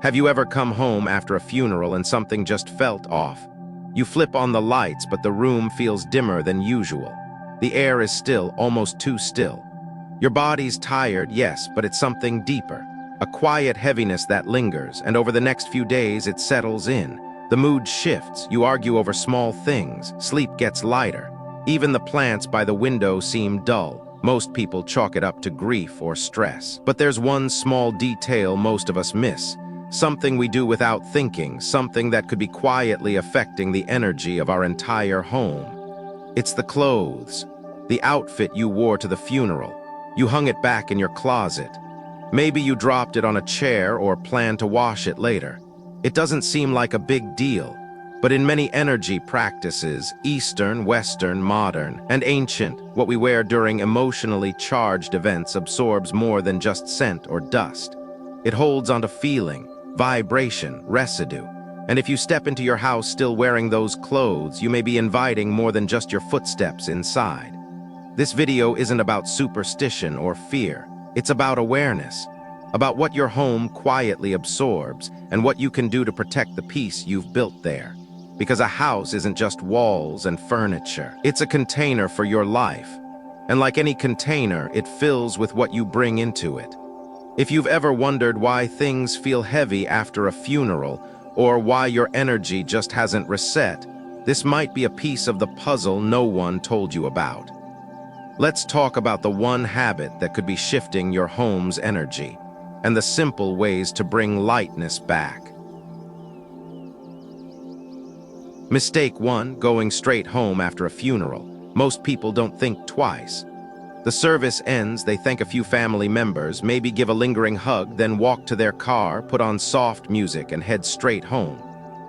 Have you ever come home after a funeral and something just felt off? You flip on the lights, but the room feels dimmer than usual. The air is still, almost too still. Your body's tired, yes, but it's something deeper. A quiet heaviness that lingers, and over the next few days it settles in. The mood shifts, you argue over small things, sleep gets lighter. Even the plants by the window seem dull. Most people chalk it up to grief or stress. But there's one small detail most of us miss. Something we do without thinking, something that could be quietly affecting the energy of our entire home. It's the clothes, the outfit you wore to the funeral. You hung it back in your closet. Maybe you dropped it on a chair or planned to wash it later. It doesn't seem like a big deal, but in many energy practices, Eastern, Western, modern, and ancient, what we wear during emotionally charged events absorbs more than just scent or dust. It holds onto feeling, vibration, residue. And if you step into your house still wearing those clothes, you may be inviting more than just your footsteps inside. This video isn't about superstition or fear. It's about awareness, about what your home quietly absorbs and what you can do to protect the peace you've built there. Because a house isn't just walls and furniture. It's a container for your life. And like any container, it fills with what you bring into it. If you've ever wondered why things feel heavy after a funeral, or why your energy just hasn't reset, this might be a piece of the puzzle no one told you about. Let's talk about the one habit that could be shifting your home's energy, and the simple ways to bring lightness back. Mistake 1, going straight home after a funeral. Most people don't think twice. The service ends, they thank a few family members, maybe give a lingering hug, then walk to their car, put on soft music, and head straight home.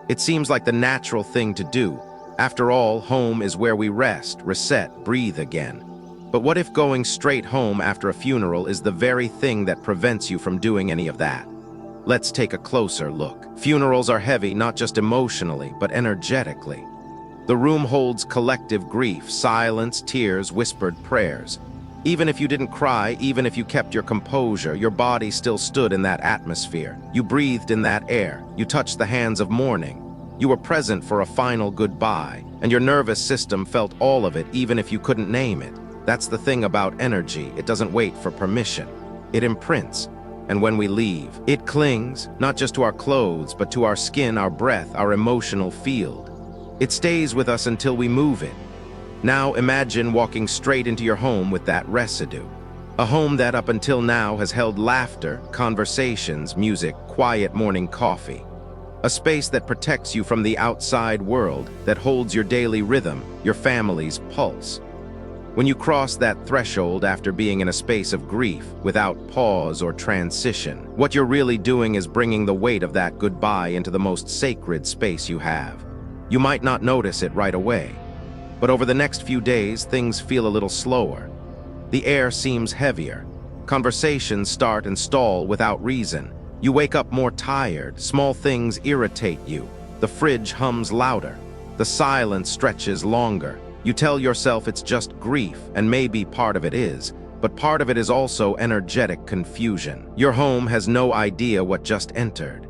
It seems like the natural thing to do. After all, home is where we rest, reset, breathe again. But what if going straight home after a funeral is the very thing that prevents you from doing any of that? Let's take a closer look. Funerals are heavy, not just emotionally, but energetically. The room holds collective grief, silence, tears, whispered prayers. Even if you didn't cry, even if you kept your composure, your body still stood in that atmosphere. You breathed in that air. You touched the hands of mourning. You were present for a final goodbye, and your nervous system felt all of it, even if you couldn't name it. That's the thing about energy. It doesn't wait for permission. It imprints. And when we leave, it clings, not just to our clothes, but to our skin, our breath, our emotional field. It stays with us until we move it. Now imagine walking straight into your home with that residue. A home that up until now has held laughter, conversations, music, quiet morning coffee. A space that protects you from the outside world, that holds your daily rhythm, your family's pulse. When you cross that threshold after being in a space of grief, without pause or transition, what you're really doing is bringing the weight of that goodbye into the most sacred space you have. You might not notice it right away, but over the next few days, things feel a little slower. The air seems heavier. Conversations start and stall without reason. You wake up more tired, small things irritate you. The fridge hums louder. The silence stretches longer. You tell yourself it's just grief, and maybe part of it is, but part of it is also energetic confusion. Your home has no idea what just entered.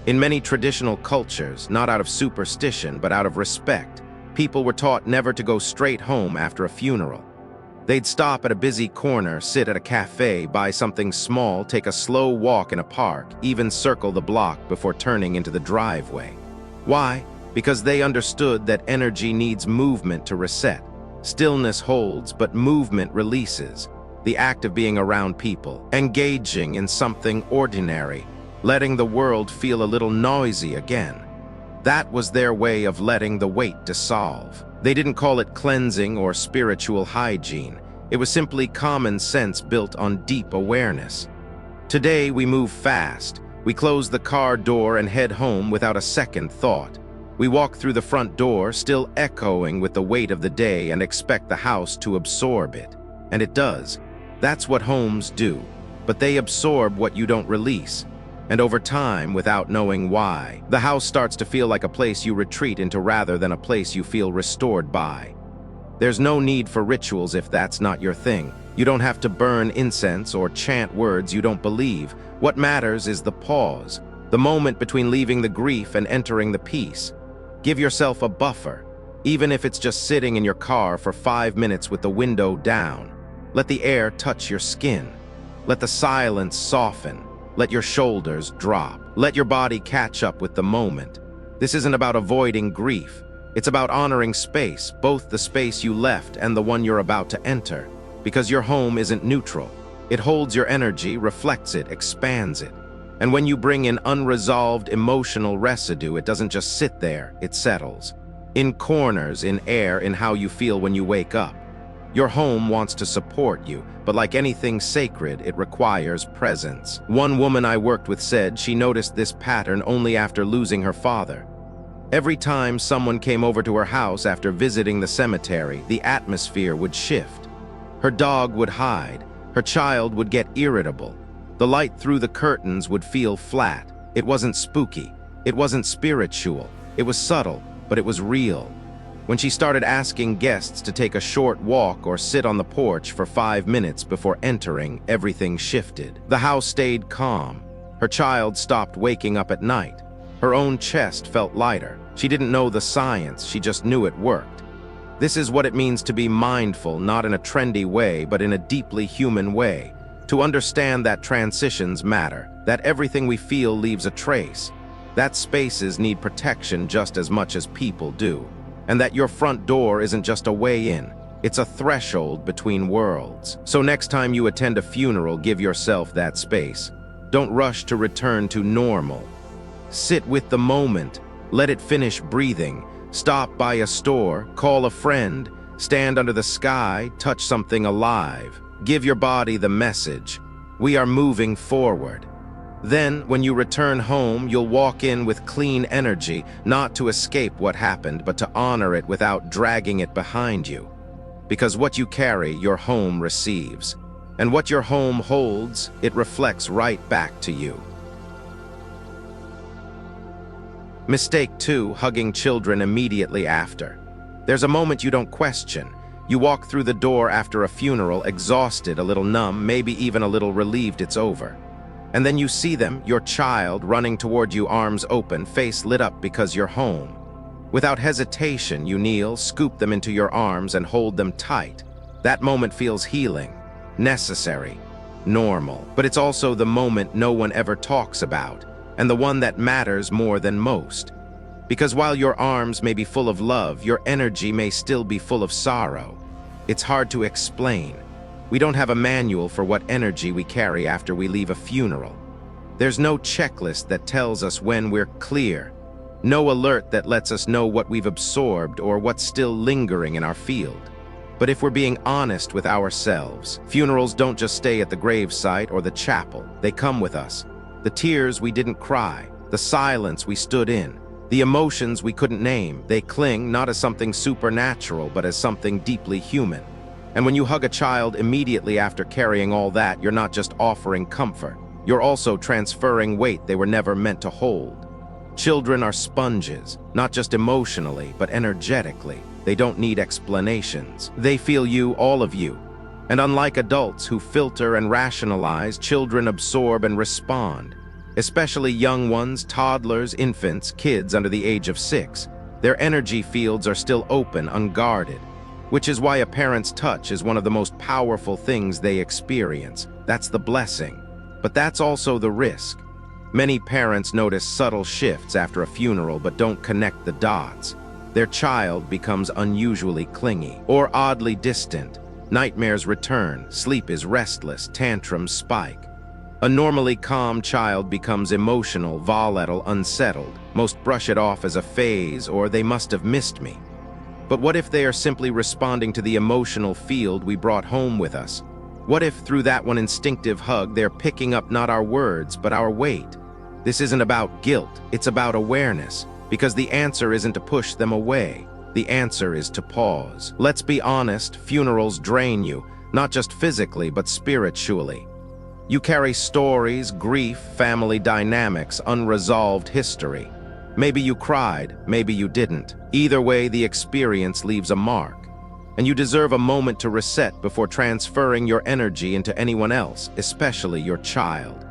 In many traditional cultures, not out of superstition, but out of respect, people were taught never to go straight home after a funeral. They'd stop at a busy corner, sit at a cafe, buy something small, take a slow walk in a park, even circle the block before turning into the driveway. Why? Because they understood that energy needs movement to reset. Stillness holds, but movement releases. The act of being around people, engaging in something ordinary, letting the world feel a little noisy again. That was their way of letting the weight dissolve. They didn't call it cleansing or spiritual hygiene. It was simply common sense built on deep awareness. Today we move fast. We close the car door and head home without a second thought. We walk through the front door, still echoing with the weight of the day, and expect the house to absorb it. And it does. That's what homes do. But they absorb what you don't release. And over time, without knowing why, the house starts to feel like a place you retreat into rather than a place you feel restored by. There's no need for rituals if that's not your thing. You don't have to burn incense or chant words you don't believe. What matters is the pause the moment between leaving the grief and entering the peace. Give yourself a buffer, even if it's just sitting in your car for 5 minutes with the window down. Let the air touch your skin. Let the silence soften. Let your shoulders drop. Let your body catch up with the moment. This isn't about avoiding grief. It's about honoring space, both the space you left and the one you're about to enter. Because your home isn't neutral. It holds your energy, reflects it, expands it. And when you bring in unresolved emotional residue, it doesn't just sit there, it settles. In corners, in air, in how you feel when you wake up. Your home wants to support you, but like anything sacred, it requires presence. One woman I worked with said she noticed this pattern only after losing her father. Every time someone came over to her house after visiting the cemetery, the atmosphere would shift. Her dog would hide. Her child would get irritable. The light through the curtains would feel flat. It wasn't spooky. It wasn't spiritual. It was subtle, but it was real. When she started asking guests to take a short walk or sit on the porch for 5 minutes before entering, everything shifted. The house stayed calm. Her child stopped waking up at night. Her own chest felt lighter. She didn't know the science, she just knew it worked. This is what it means to be mindful, not in a trendy way, but in a deeply human way. To understand that transitions matter, that everything we feel leaves a trace, that spaces need protection just as much as people do. And that your front door isn't just a way in, it's a threshold between worlds. So next time you attend a funeral, give yourself that space. Don't rush to return to normal. Sit with the moment, let it finish breathing. Stop by a store, call a friend, stand under the sky, touch something alive. Give your body the message. We are moving forward. Then, when you return home, you'll walk in with clean energy, not to escape what happened, but to honor it without dragging it behind you. Because what you carry, your home receives. And what your home holds, it reflects right back to you. Mistake 2, hugging children immediately after. There's a moment you don't question. You walk through the door after a funeral, exhausted, a little numb, maybe even a little relieved it's over. And then you see them, your child, running toward you, arms open, face lit up because you're home. Without hesitation, you kneel, scoop them into your arms, and hold them tight. That moment feels healing, necessary, normal. But it's also the moment no one ever talks about, and the one that matters more than most. Because while your arms may be full of love, your energy may still be full of sorrow. It's hard to explain. We don't have a manual for what energy we carry after we leave a funeral. There's no checklist that tells us when we're clear. No alert that lets us know what we've absorbed or what's still lingering in our field. But if we're being honest with ourselves, funerals don't just stay at the gravesite or the chapel. They come with us. The tears we didn't cry, the silence we stood in, the emotions we couldn't name, they cling not as something supernatural, but as something deeply human. And when you hug a child immediately after carrying all that, you're not just offering comfort. You're also transferring weight they were never meant to hold. Children are sponges, not just emotionally, but energetically. They don't need explanations. They feel you, all of you. And unlike adults who filter and rationalize, children absorb and respond. Especially young ones, toddlers, infants, kids under the age of 6. Their energy fields are still open, unguarded. Which is why a parent's touch is one of the most powerful things they experience. That's the blessing. But that's also the risk. Many parents notice subtle shifts after a funeral but don't connect the dots. Their child becomes unusually clingy or oddly distant. Nightmares return, sleep is restless, tantrums spike. A normally calm child becomes emotional, volatile, unsettled. Most brush it off as a phase or they must have missed me. But what if they are simply responding to the emotional field we brought home with us? What if through that one instinctive hug they're picking up not our words but our weight? This isn't about guilt, it's about awareness. Because the answer isn't to push them away. The answer is to pause. Let's be honest, funerals drain you, not just physically but spiritually. You carry stories, grief, family dynamics, unresolved history. Maybe you cried, maybe you didn't. Either way, the experience leaves a mark. And you deserve a moment to reset before transferring your energy into anyone else, especially your child.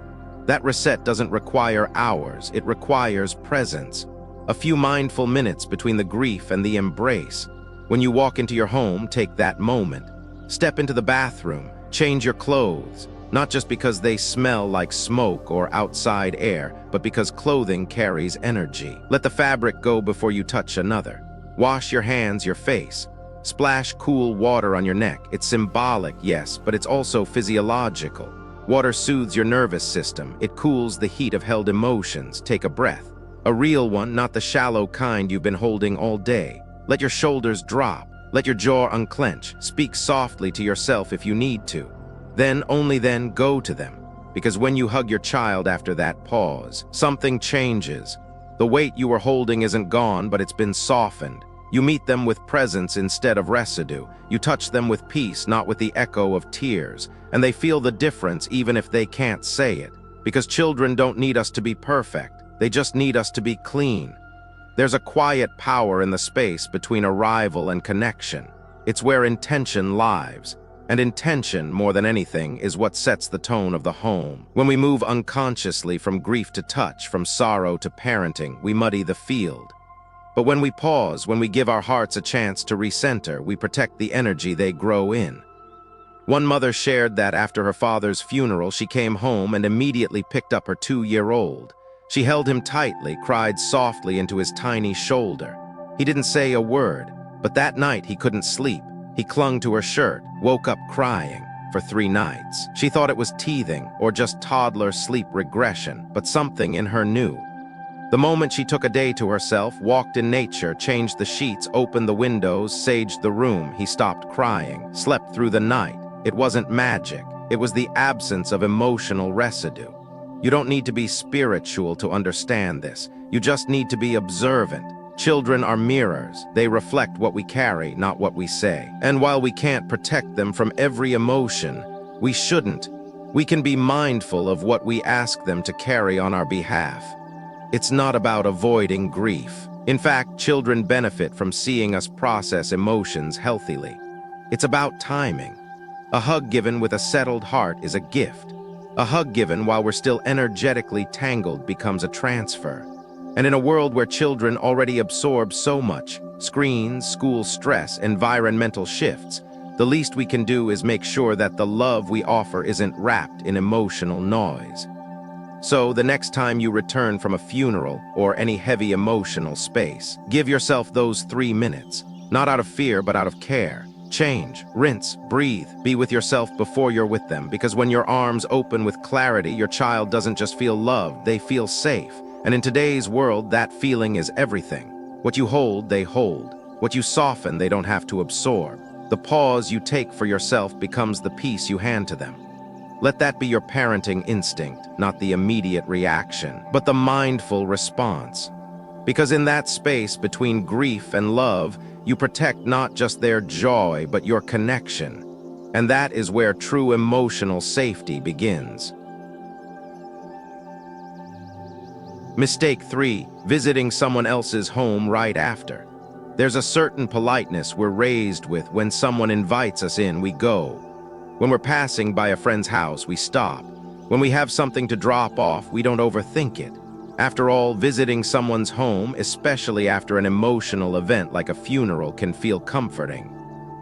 That reset doesn't require hours, it requires presence. A few mindful minutes between the grief and the embrace. When you walk into your home, take that moment. Step into the bathroom, change your clothes, not just because they smell like smoke or outside air, but because clothing carries energy. Let the fabric go before you touch another. Wash your hands, your face. Splash cool water on your neck. It's symbolic, yes, but it's also physiological. Water soothes your nervous system. It cools the heat of held emotions. Take a breath. A real one, not the shallow kind you've been holding all day. Let your shoulders drop. Let your jaw unclench. Speak softly to yourself if you need to. Then, only then, go to them. Because when you hug your child after that pause, something changes. The weight you were holding isn't gone, but it's been softened. You meet them with presence instead of residue. You touch them with peace, not with the echo of tears. And they feel the difference even if they can't say it. Because children don't need us to be perfect. They just need us to be clean. There's a quiet power in the space between arrival and connection. It's where intention lives. And intention, more than anything, is what sets the tone of the home. When we move unconsciously from grief to touch, from sorrow to parenting, we muddy the field. But when we pause, when we give our hearts a chance to recenter, we protect the energy they grow in. One mother shared that after her father's funeral, she came home and immediately picked up her 2-year-old. She held him tightly, cried softly into his tiny shoulder. He didn't say a word, but that night he couldn't sleep. He clung to her shirt, woke up crying. For 3 nights. She thought it was teething or just toddler sleep regression, but something in her knew. The moment she took a day to herself, walked in nature, changed the sheets, opened the windows, saged the room, he stopped crying, slept through the night. It wasn't magic. It was the absence of emotional residue. You don't need to be spiritual to understand this. You just need to be observant. Children are mirrors. They reflect what we carry, not what we say. And while we can't protect them from every emotion, we shouldn't. We can be mindful of what we ask them to carry on our behalf. It's not about avoiding grief. In fact, children benefit from seeing us process emotions healthily. It's about timing. A hug given with a settled heart is a gift. A hug given while we're still energetically tangled becomes a transfer. And in a world where children already absorb so much, screens, school stress, environmental shifts, the least we can do is make sure that the love we offer isn't wrapped in emotional noise. So, the next time you return from a funeral or any heavy emotional space, give yourself those 3 minutes, not out of fear but out of care. Change, rinse, breathe, be with yourself before you're with them, because when your arms open with clarity, your child doesn't just feel loved, they feel safe. And in today's world, that feeling is everything. What you hold, they hold. What you soften, they don't have to absorb. The pause you take for yourself becomes the peace you hand to them. Let that be your parenting instinct, not the immediate reaction, but the mindful response. Because in that space between grief and love, you protect not just their joy, but your connection. And that is where true emotional safety begins. Mistake 3, visiting someone else's home right after. There's a certain politeness we're raised with. When someone invites us in, we go. When we're passing by a friend's house, we stop. When we have something to drop off, we don't overthink it. After all, visiting someone's home, especially after an emotional event like a funeral, can feel comforting.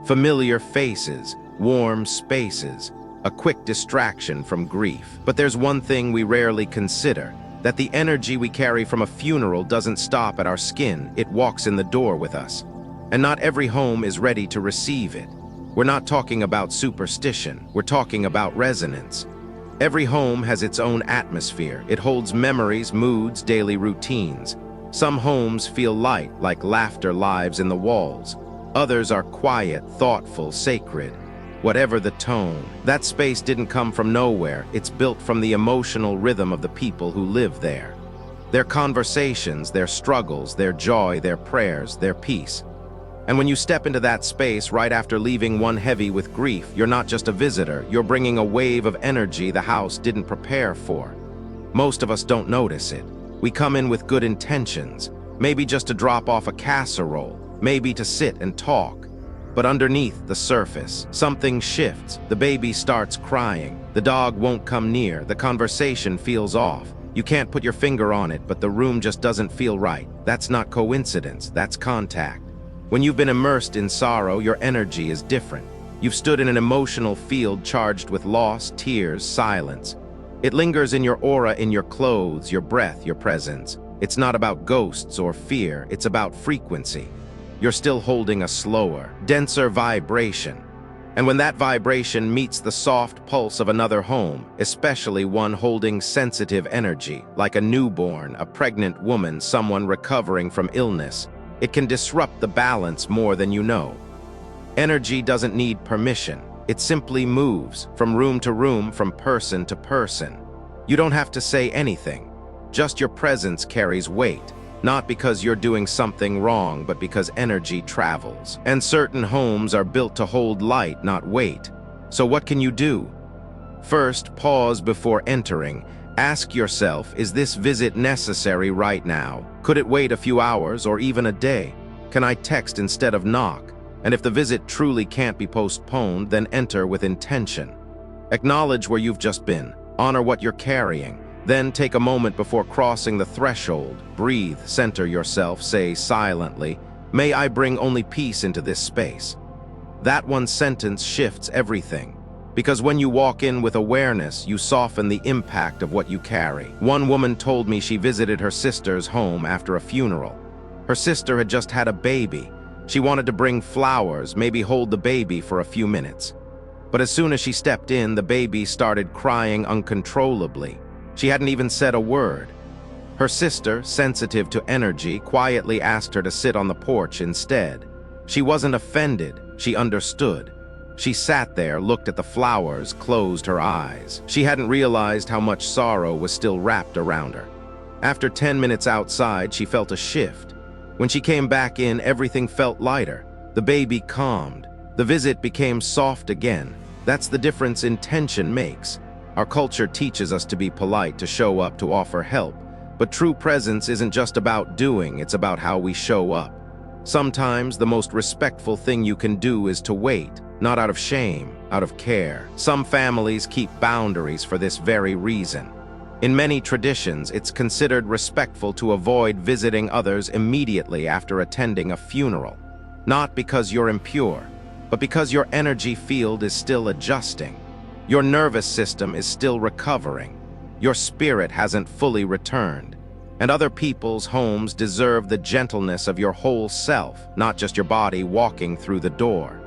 Familiar faces, warm spaces, a quick distraction from grief. But there's one thing we rarely consider, that the energy we carry from a funeral doesn't stop at our skin, it walks in the door with us. And not every home is ready to receive it. We're not talking about superstition, we're talking about resonance. Every home has its own atmosphere. It holds memories, moods, daily routines. Some homes feel light, like laughter lives in the walls. Others are quiet, thoughtful, sacred. Whatever the tone, that space didn't come from nowhere. It's built from the emotional rhythm of the people who live there. Their conversations, their struggles, their joy, their prayers, their peace. And when you step into that space right after leaving one heavy with grief, you're not just a visitor, you're bringing a wave of energy the house didn't prepare for. Most of us don't notice it. We come in with good intentions, maybe just to drop off a casserole, maybe to sit and talk. But underneath the surface, something shifts. The baby starts crying. The dog won't come near, the conversation feels off. You can't put your finger on it, but the room just doesn't feel right. That's not coincidence, that's contact. When you've been immersed in sorrow, your energy is different. You've stood in an emotional field charged with loss, tears, silence. It lingers in your aura, in your clothes, your breath, your presence. It's not about ghosts or fear, it's about frequency. You're still holding a slower, denser vibration. And when that vibration meets the soft pulse of another home, especially one holding sensitive energy, like a newborn, a pregnant woman, someone recovering from illness, it can disrupt the balance more than you know. Energy doesn't need permission. It simply moves from room to room, from person to person. You don't have to say anything. Just your presence carries weight, not because you're doing something wrong, but because energy travels. And certain homes are built to hold light, not weight. So what can you do? First, pause before entering. Ask yourself, is this visit necessary right now? Could it wait a few hours or even a day? Can I text instead of knock? And if the visit truly can't be postponed, then enter with intention. Acknowledge where you've just been. Honor what you're carrying. Then take a moment before crossing the threshold. Breathe, center yourself, say silently, "May I bring only peace into this space." That one sentence shifts everything. Because when you walk in with awareness, you soften the impact of what you carry. One woman told me she visited her sister's home after a funeral. Her sister had just had a baby. She wanted to bring flowers, maybe hold the baby for a few minutes. But as soon as she stepped in, the baby started crying uncontrollably. She hadn't even said a word. Her sister, sensitive to energy, quietly asked her to sit on the porch instead. She wasn't offended, she understood. She sat there, looked at the flowers, closed her eyes. She hadn't realized how much sorrow was still wrapped around her. After 10 minutes outside, she felt a shift. When she came back in, everything felt lighter. The baby calmed. The visit became soft again. That's the difference intention makes. Our culture teaches us to be polite, to show up, to offer help. But true presence isn't just about doing, it's about how we show up. Sometimes the most respectful thing you can do is to wait, not out of shame, out of care. Some families keep boundaries for this very reason. In many traditions, it's considered respectful to avoid visiting others immediately after attending a funeral. Not because you're impure, but because your energy field is still adjusting. Your nervous system is still recovering. Your spirit hasn't fully returned. And other people's homes deserve the gentleness of your whole self, not just your body walking through the door.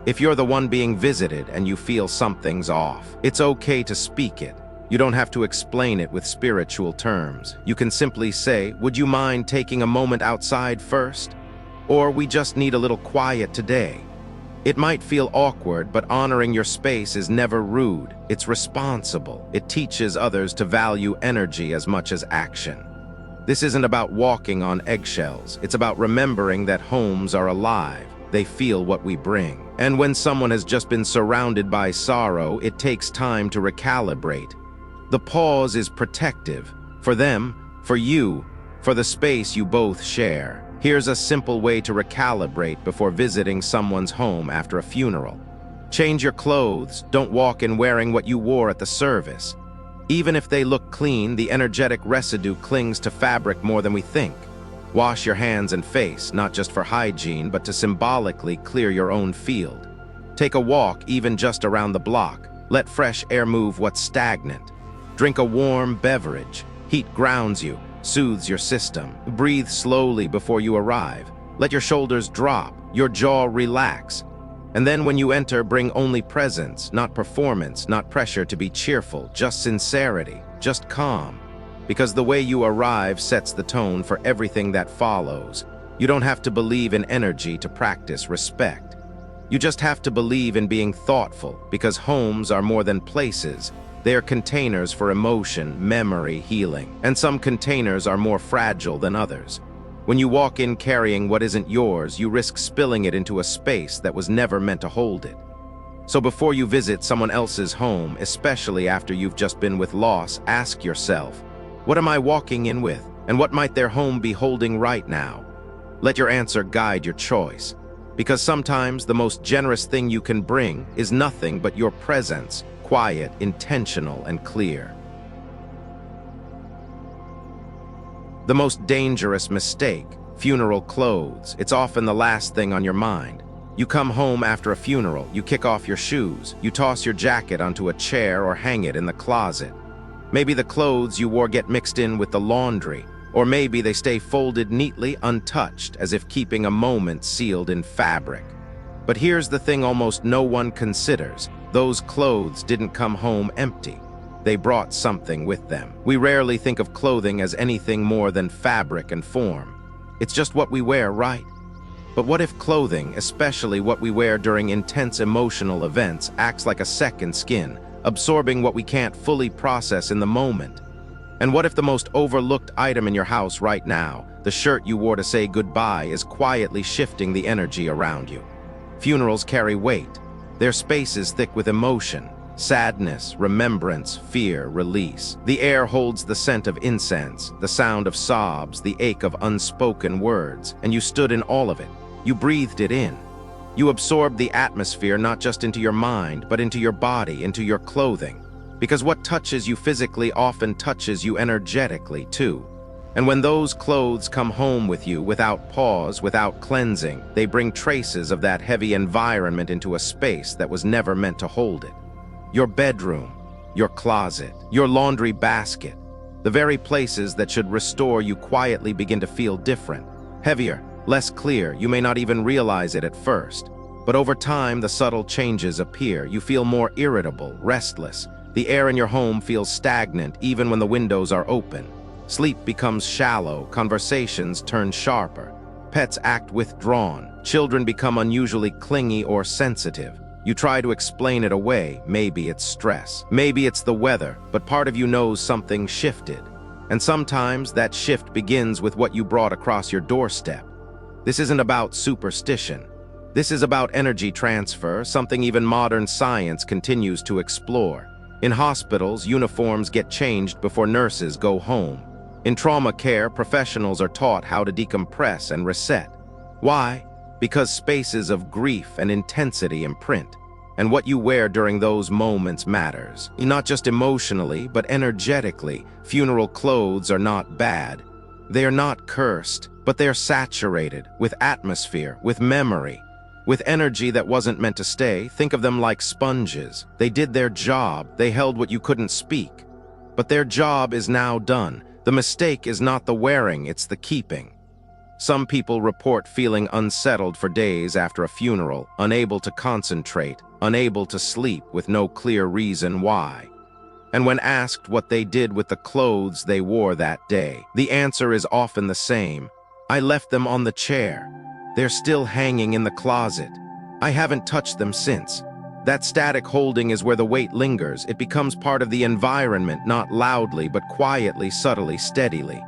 If you're the one being visited and you feel something's off, it's okay to speak it. You don't have to explain it with spiritual terms. You can simply say, "Would you mind taking a moment outside first?" Or, "We just need a little quiet today." It might feel awkward, but honoring your space is never rude. It's responsible. It teaches others to value energy as much as action. This isn't about walking on eggshells. It's about remembering that homes are alive. They feel what we bring. And when someone has just been surrounded by sorrow, it takes time to recalibrate. The pause is protective. For them, for you, for the space you both share. Here's a simple way to recalibrate before visiting someone's home after a funeral. Change your clothes. Don't walk in wearing what you wore at the service. Even if they look clean, the energetic residue clings to fabric more than we think. Wash your hands and face, not just for hygiene, but to symbolically clear your own field. Take a walk, even just around the block. Let fresh air move what's stagnant. Drink a warm beverage. Heat grounds you, soothes your system. Breathe slowly before you arrive. Let your shoulders drop, your jaw relax. And then when you enter, bring only presence, not performance, not pressure to be cheerful, just sincerity, just calm. Because the way you arrive sets the tone for everything that follows. You don't have to believe in energy to practice respect. You just have to believe in being thoughtful, because homes are more than places. They are containers for emotion, memory, healing. And some containers are more fragile than others. When you walk in carrying what isn't yours, you risk spilling it into a space that was never meant to hold it. So before you visit someone else's home, especially after you've just been with loss, ask yourself, what am I walking in with? And what might their home be holding right now? Let your answer guide your choice. Because sometimes the most generous thing you can bring is nothing but your presence, quiet, intentional, and clear. The most dangerous mistake: funeral clothes. It's often the last thing on your mind. You come home after a funeral, you kick off your shoes, you toss your jacket onto a chair or hang it in the closet. Maybe the clothes you wore get mixed in with the laundry, or maybe they stay folded neatly, untouched, as if keeping a moment sealed in fabric. But here's the thing almost no one considers: those clothes didn't come home empty. They brought something with them. We rarely think of clothing as anything more than fabric and form. It's just what we wear, right? But what if clothing, especially what we wear during intense emotional events, acts like a second skin, absorbing what we can't fully process in the moment? And what if the most overlooked item in your house right now, the shirt you wore to say goodbye, is quietly shifting the energy around you? Funerals carry weight. They're spaces thick with emotion, sadness, remembrance, fear, release. The air holds the scent of incense, the sound of sobs, the ache of unspoken words, and you stood in all of it. You breathed it in. You absorbed the atmosphere not just into your mind, but into your body, into your clothing. Because what touches you physically often touches you energetically too. And when those clothes come home with you, without pause, without cleansing, they bring traces of that heavy environment into a space that was never meant to hold it. Your bedroom, your closet, your laundry basket, the very places that should restore you quietly begin to feel different, heavier, less clear. You may not even realize it at first. But over time, the subtle changes appear. You feel more irritable, restless. The air in your home feels stagnant even when the windows are open. Sleep becomes shallow, conversations turn sharper. Pets act withdrawn, children become unusually clingy or sensitive. You try to explain it away. Maybe it's stress, maybe it's the weather, but part of you knows something shifted. And sometimes that shift begins with what you brought across your doorstep. This isn't about superstition. This is about energy transfer, something even modern science continues to explore. In hospitals, uniforms get changed before nurses go home. In trauma care, professionals are taught how to decompress and reset. Why? Because spaces of grief and intensity imprint. And what you wear during those moments matters. Not just emotionally, but energetically. Funeral clothes are not bad. They are not cursed, but they are saturated with atmosphere, with memory, with energy that wasn't meant to stay. Think of them like sponges. They did their job. They held what you couldn't speak. But their job is now done. The mistake is not the wearing, it's the keeping. Some people report feeling unsettled for days after a funeral, unable to concentrate, unable to sleep, with no clear reason why. And when asked what they did with the clothes they wore that day, the answer is often the same: I left them on the chair. They're still hanging in the closet. I haven't touched them since. That static holding is where the weight lingers. It becomes part of the environment, not loudly, but quietly, subtly, steadily.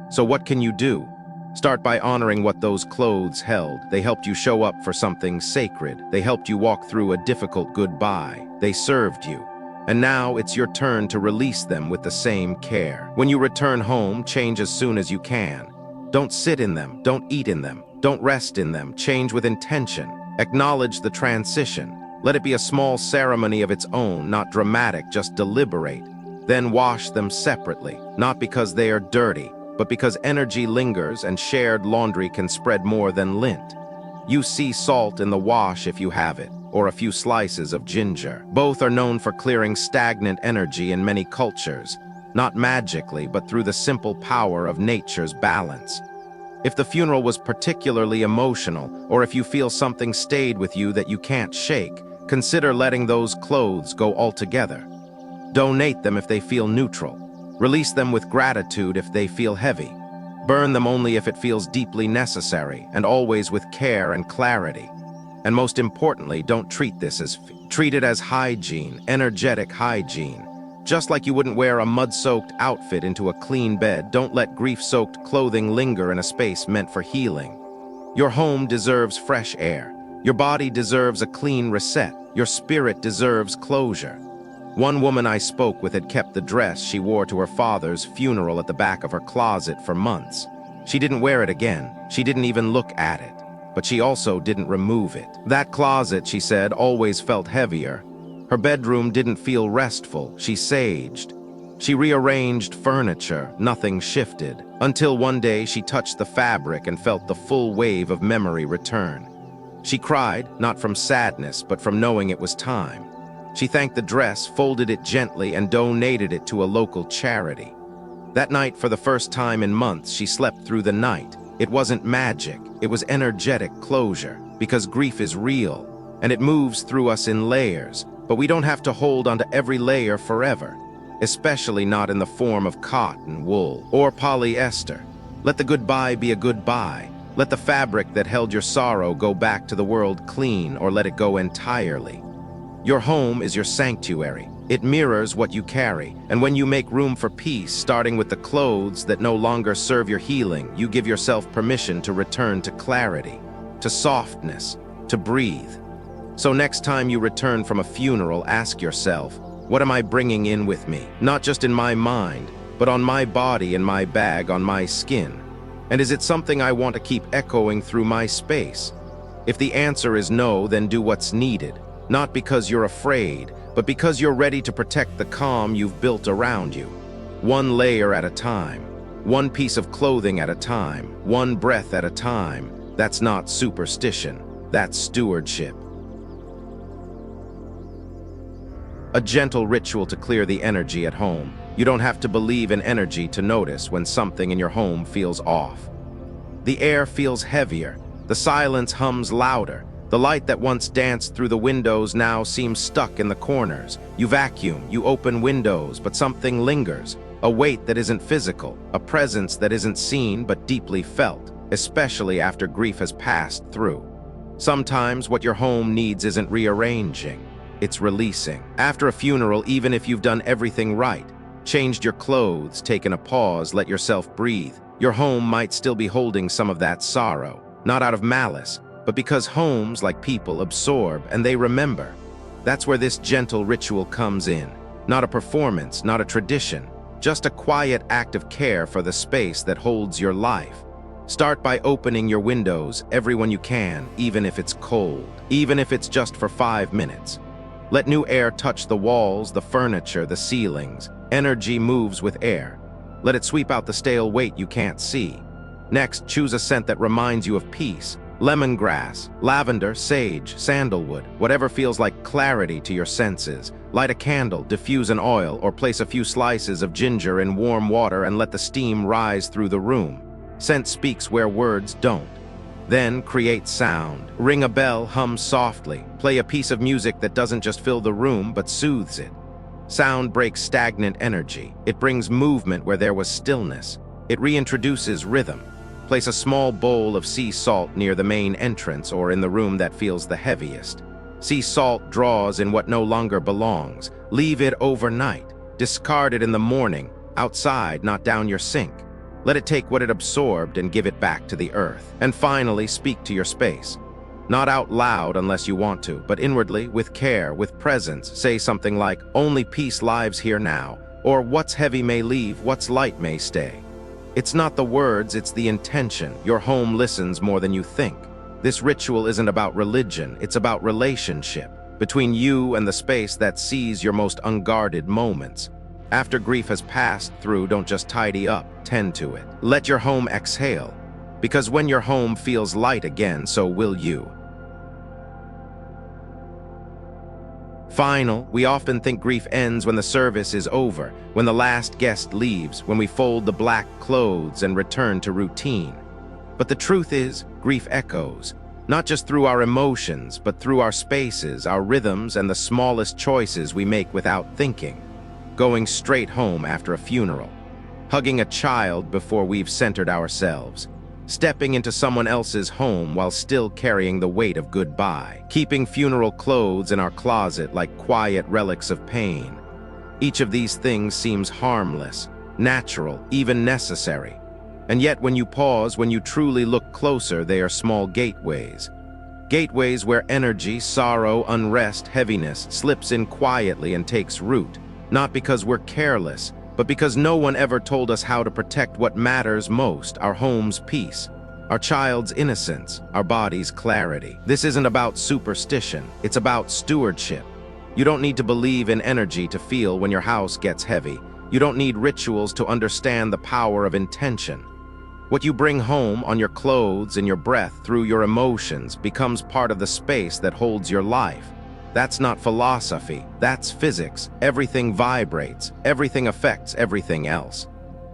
So what can you do? Start by honoring what those clothes held. They helped you show up for something sacred. They helped you walk through a difficult goodbye. They served you. And now it's your turn to release them with the same care. When you return home, change as soon as you can. Don't sit in them. Don't eat in them. Don't rest in them. Change with intention. Acknowledge the transition. Let it be a small ceremony of its own, not dramatic, just deliberate. Then wash them separately, not because they are dirty, but because energy lingers and shared laundry can spread more than lint. You see salt in the wash if you have it, or a few slices of ginger. Both are known for clearing stagnant energy in many cultures, not magically, but through the simple power of nature's balance. If the funeral was particularly emotional, or if you feel something stayed with you that you can't shake, consider letting those clothes go altogether. Donate them if they feel neutral. Release them with gratitude if they feel heavy. Burn them only if it feels deeply necessary, and always with care and clarity. And most importantly, don't treat this as treat it as hygiene, energetic hygiene. Just like you wouldn't wear a mud-soaked outfit into a clean bed, don't let grief-soaked clothing linger in a space meant for healing. Your home deserves fresh air. Your body deserves a clean reset. Your spirit deserves closure. One woman I spoke with had kept the dress she wore to her father's funeral at the back of her closet for months. She didn't wear it again. She didn't even look at it. But she also didn't remove it. That closet, she said, always felt heavier. Her bedroom didn't feel restful, she saged. She rearranged furniture, nothing shifted, until one day she touched the fabric and felt the full wave of memory return. She cried, not from sadness, but from knowing it was time. She thanked the dress, folded it gently, and donated it to a local charity. That night, for the first time in months, she slept through the night. It wasn't magic, it was energetic closure, because grief is real, and it moves through us in layers, but we don't have to hold onto every layer forever, especially not in the form of cotton, wool, or polyester. Let the goodbye be a goodbye. Let the fabric that held your sorrow go back to the world clean, or let it go entirely. Your home is your sanctuary. It mirrors what you carry, and when you make room for peace, starting with the clothes that no longer serve your healing, you give yourself permission to return to clarity, to softness, to breathe. So next time you return from a funeral, ask yourself, what am I bringing in with me? Not just in my mind, but on my body, in my bag, on my skin. And is it something I want to keep echoing through my space? If the answer is no, then do what's needed. Not because you're afraid, but because you're ready to protect the calm you've built around you. One layer at a time, one piece of clothing at a time, one breath at a time. That's not superstition, that's stewardship. A gentle ritual to clear the energy at home. You don't have to believe in energy to notice when something in your home feels off. The air feels heavier, the silence hums louder, the light that once danced through the windows now seems stuck in the corners. You vacuum, you open windows, but something lingers, a weight that isn't physical, a presence that isn't seen but deeply felt, especially after grief has passed through. Sometimes what your home needs isn't rearranging, it's releasing. After a funeral, even if you've done everything right, changed your clothes, taken a pause, let yourself breathe, your home might still be holding some of that sorrow, not out of malice, but because homes, like people, absorb and they remember. That's where this gentle ritual comes in. Not a performance, not a tradition, just a quiet act of care for the space that holds your life. Start by opening your windows, everyone you can, even if it's cold, even if it's just for 5 minutes. Let new air touch the walls, the furniture, the ceilings. Energy moves with air. Let it sweep out the stale weight you can't see. Next, choose a scent that reminds you of peace. Lemongrass, lavender, sage, sandalwood, whatever feels like clarity to your senses. Light a candle, diffuse an oil, or place a few slices of ginger in warm water and let the steam rise through the room. Scent speaks where words don't. Then create sound. Ring a bell, hum softly. Play a piece of music that doesn't just fill the room, but soothes it. Sound breaks stagnant energy. It brings movement where there was stillness. It reintroduces rhythm. Place a small bowl of sea salt near the main entrance or in the room that feels the heaviest. Sea salt draws in what no longer belongs. Leave it overnight. Discard it in the morning, outside, not down your sink. Let it take what it absorbed and give it back to the earth. And finally, speak to your space. Not out loud unless you want to, but inwardly, with care, with presence. Say something like, "Only peace lives here now," or "What's heavy may leave, what's light may stay." It's not the words, it's the intention. Your home listens more than you think. This ritual isn't about religion, it's about relationship, between you and the space that sees your most unguarded moments. After grief has passed through, don't just tidy up, tend to it. Let your home exhale, because when your home feels light again, so will you. Final, we often think grief ends when the service is over, when the last guest leaves, when we fold the black clothes and return to routine. But the truth is, grief echoes, not just through our emotions, but through our spaces, our rhythms, and the smallest choices we make without thinking. Going straight home after a funeral, hugging a child before we've centered ourselves, stepping into someone else's home while still carrying the weight of goodbye, keeping funeral clothes in our closet like quiet relics of pain. Each of these things seems harmless, natural, even necessary. And yet when you pause, when you truly look closer, they are small gateways. Gateways where energy, sorrow, unrest, heaviness slips in quietly and takes root. Not because we're careless, but because no one ever told us how to protect what matters most, our home's peace, our child's innocence, our body's clarity. This isn't about superstition, it's about stewardship. You don't need to believe in energy to feel when your house gets heavy. You don't need rituals to understand the power of intention. What you bring home on your clothes and your breath through your emotions becomes part of the space that holds your life. That's not philosophy, that's physics. Everything vibrates, everything affects everything else.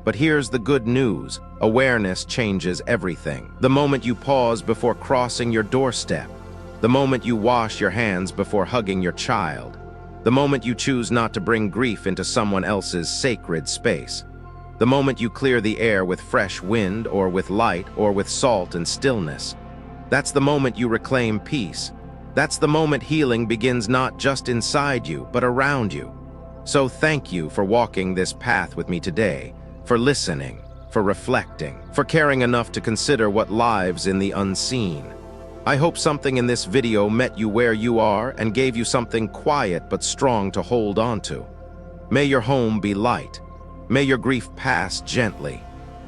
But here's the good news. Awareness changes everything. The moment you pause before crossing your doorstep, the moment you wash your hands before hugging your child, the moment you choose not to bring grief into someone else's sacred space, the moment you clear the air with fresh wind or with light or with salt and stillness, that's the moment you reclaim peace. That's the moment healing begins not just inside you, but around you. So thank you for walking this path with me today, for listening, for reflecting, for caring enough to consider what lives in the unseen. I hope something in this video met you where you are and gave you something quiet but strong to hold on to. May your home be light. May your grief pass gently.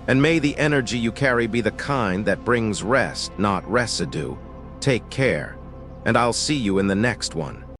And may the energy you carry be the kind that brings rest, not residue. Take care, and I'll see you in the next one.